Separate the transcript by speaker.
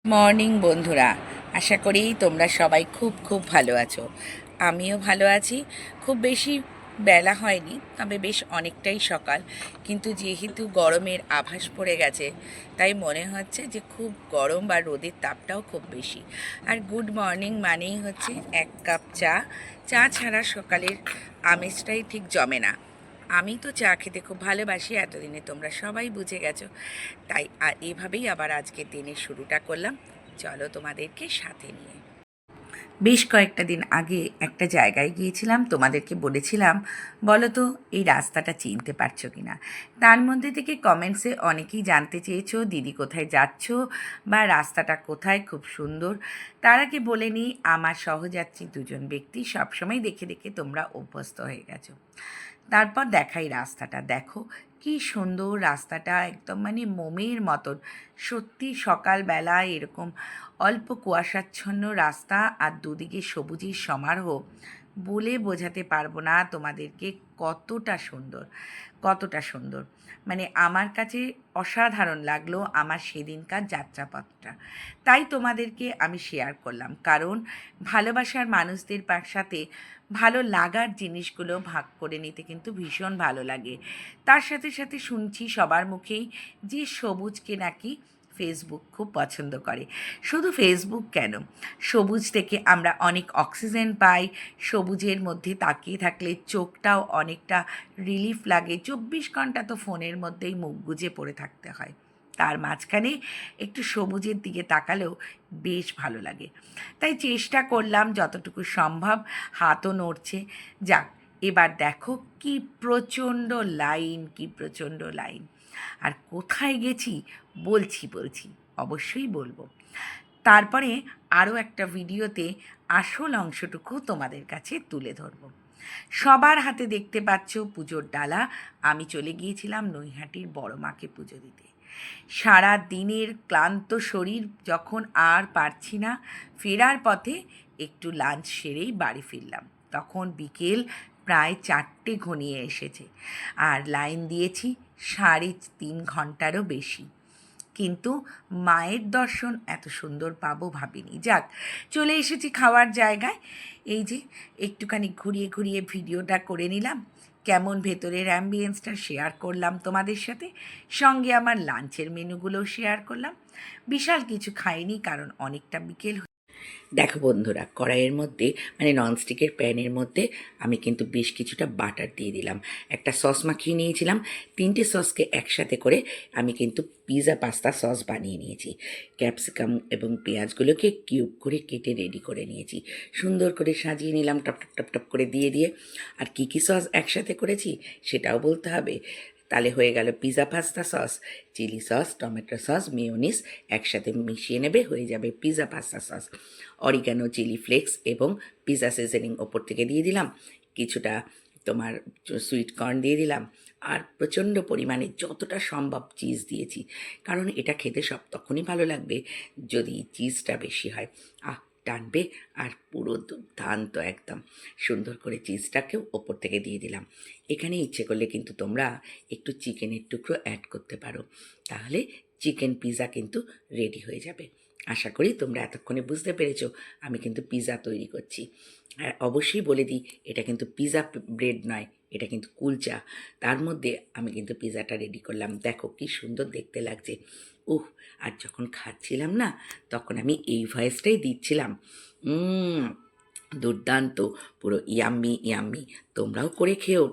Speaker 1: Morning বন্ধুরা, আশা করি তোমরা সবাই খুব খুব ভালো আছো। আমিও ভালো আছি। খুব বেশি বেলা হয়নি, তবে বেশ অনেকটাই সকাল, কিন্তু যেহেতু গরমের আভাস পড়ে গেছে তাই মনে হচ্ছে যে খুব গরম বা রোদের তাপটাও খুব বেশি। আর গুড মর্নিং মানেই হচ্ছে এক কাপ চা। চা ছাড়া সকালের আমেজটাই ঠিক জমে না। আমি তো চা খেতে খুব ভালোবাসি, এতদিনে তোমরা সবাই বুঝে গেছো। তাই এভাবেই আবার আজকের দিনের শুরুটা করলাম। চলো তোমাদেরকে সাথে নিয়ে। বেশ কয়েকটা দিন আগে একটা জায়গায় গিয়েছিলাম, তোমাদেরকে বলেছিলাম বলো তো এই রাস্তাটা চিনতে পারছো কি না। তার মধ্যে থেকে কমেন্টসে অনেকেই জানতে চেয়েছো দিদি কোথায় যাচ্ছ বা রাস্তাটা কোথায়, খুব সুন্দর। তার আগে বলে নিই, আমার সহযাত্রী দুজন ব্যক্তি সবসময় দেখে দেখে তোমরা অভ্যস্ত হয়ে গেছো। তারপর দেখাই রাস্তাটা, দেখো কি সুন্দর রাস্তাটা, একদম মানে মোমের মতন। সত্যি সকালবেলায় এরকম অল্প কুয়াশাচ্ছন্ন রাস্তা আর দুদিকে সবুজের সমারোহ, বলে বোঝাতে পারবো না তোমাদেরকে কতটা সুন্দর, কতটা সুন্দর। মানে আমার কাছে অসাধারণ লাগলো আমার সেদিনকার যাত্রাপথটা। তাই তোমাদেরকে আমি শেয়ার করলাম, কারণ ভালোবাসার মানুষদের সাথে ভালো লাগার জিনিসগুলো ভাগ করে নিতে কিন্তু ভীষণ ভালো লাগে। তার সাথে সাথে শুনছি সবার মুখেই যে সবুজকে নাকি ফেসবুক খুব পছন্দ করে। শুধু ফেসবুক কেন, সবুজ থেকে আমরা অনেক অক্সিজেন পাই। সবুজের মধ্যে তাকিয়ে থাকলে চোখটাও অনেকটা রিলিফ লাগে। 24 ঘন্টা তো ফোনের মধ্যেই মুখ গুজে পড়ে থাকতে হয়, তার মাঝখানে একটু সবুজের দিকে তাকালেও বেশ ভালো লাগে। তাই চেষ্টা করলাম যতটুকু সম্ভব, হাতও নড়ছে। যাক, এবার দেখো কি প্রচণ্ড লাইন, কি প্রচণ্ড লাইন। আর কোথায় গেছি বলছি অবশ্যই বলবো। তারপরে আরও একটা ভিডিওতে আসল অংশটুকু তোমাদের কাছে তুলে ধরব। সবার হাতে দেখতে পাচ্ছ পুজোর ডালা। আমি চলে গিয়েছিলাম নৈহাটির বড় মাকে পুজো দিতে। সারা দিনের ক্লান্ত শরীর যখন আর পারছি না, ফেরার পথে একটু লাঞ্চ সেরেই বাড়ি ফিরলাম। তখন বিকেল প্রায় 4টে ঘনিয়ে এসেছে, আর লাইন দিয়েছি 3.5 ঘন্টারও বেশি। কিন্তু মায়ের দর্শন এত সুন্দর পাবো ভাবিনি। যাক, চলে এসেছি খাওয়ার জায়গায়। এই যে একটুখানি ঘুরিয়ে ঘুরিয়ে ভিডিওটা করে নিলাম, কেমন ভেতরের অ্যাম্বিয়েন্সটা শেয়ার করলাম তোমাদের সাথে, সঙ্গে আমার লাঞ্চের মেনুগুলোও শেয়ার করলাম। বিশাল কিছু খাইনি, কারণ অনেকটা বিকেল। দেখো বন্ধুরা, কড়াইয়ের মধ্যে মানে ননস্টিকের প্যানের মধ্যে আমি কিন্তু বেশ কিছুটা বাটার দিয়ে দিলাম। একটা সস মাখিয়ে নিয়েছিলাম। 3টে সসকে একসাথে করে আমি কিন্তু পিৎজা পাস্তা সস বানিয়ে নিয়েছি। ক্যাপসিকাম এবং পেঁয়াজগুলোকে কিউব করে কেটে রেডি করে নিয়েছি। সুন্দর করে সাজিয়ে নিলাম টপ টপ টপ টপ করে দিয়ে দিয়ে। আর কী কী সস একসাথে করেছি সেটাও বলতে হবে। তাহলে হয়ে গেল pizza pasta sauce, chilli sauce, tomato sauce, mayonnaise একসাথে মিশিয়ে নেবে, হয়ে যাবে pizza pasta sauce. Oregano, chilli flakes এবং পিৎজা সিজনিং ওপর থেকে দিয়ে দিলাম। কিছুটা তোমার সুইট কর্ন দিয়ে দিলাম। আর প্রচণ্ড পরিমাণে যতটা সম্ভব চিজ দিয়েছি, কারণ এটা খেতে তখনই ভালো লাগবে যদি চিজটা বেশি হয়। টানবে। আর পুরো দুর্দান্ত একদম সুন্দর করে চিজটাকেও ওপর থেকে দিয়ে দিলাম। এখানে ইচ্ছে করলে কিন্তু তোমরা একটু চিকেনের টুকরো অ্যাড করতে পারো, তাহলে চিকেন পিৎজা কিন্তু রেডি হয়ে যাবে। আশা করি তোমরা এতক্ষণে বুঝতে পেরেছো আমি কিন্তু পিৎজা তৈরি করছি। আর অবশ্যই বলে দিই, এটা কিন্তু পিৎজা ব্রেড নয়, এটা কিন্তু কুলচা। তার মধ্যে আমি কিন্তু পিৎজাটা রেডি করলাম। দেখো কি সুন্দর দেখতে লাগছে। আর যখন খাচ্ছিলাম না, তখন আমি এই ভয়েসটাই দিচ্ছিলাম, দুর্দান্ত, পুরো ইয়াম্মি ইয়াম্মি। তোমরাও করে খেও।